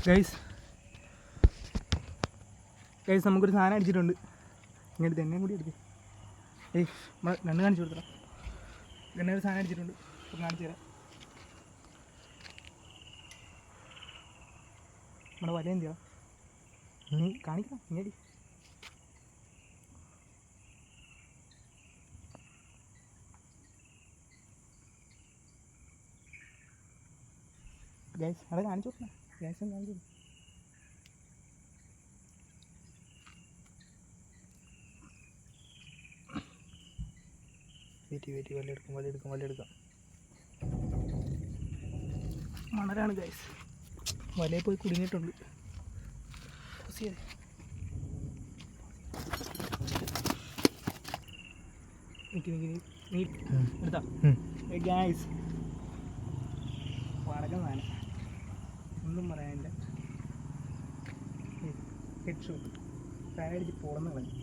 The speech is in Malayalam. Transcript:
ഗൈസ് നമുക്കൊരു സാധനം അടിച്ചിട്ടുണ്ട്. ഇങ്ങോട്ട് എണ്ണയും കൂടി എടുത്ത് നമ്മൾ രണ്ട് കാണിച്ചു കൊടുത്തോ. എണ്ണ ഒരു സാധനം അടിച്ചിട്ടുണ്ട്, കാണിച്ചു തരാം. നമ്മുടെ വല എന്തിയാ കാണിക്കണം ഇങ്ങോട്ട്. ഗൈസ് അവിടെ കാണിച്ചു കൊടുക്കണം. ഗ്യാസ് കാണിച്ചു കൊടുക്കും. വെയിറ്റ് വലയെടുക്കാം. മണലാണ് ഗൈസ്, വലയിൽ പോയി കുടുങ്ങിയിട്ടുണ്ട്. നീ എടുത്താ ഗൈസ് വടക്കം സാധനം ഒന്നും പറയാനില്ല. ഹെഡ് ഷോട്ട് ഫാനടിച്ച് പൊളന്ന് കളഞ്ഞു.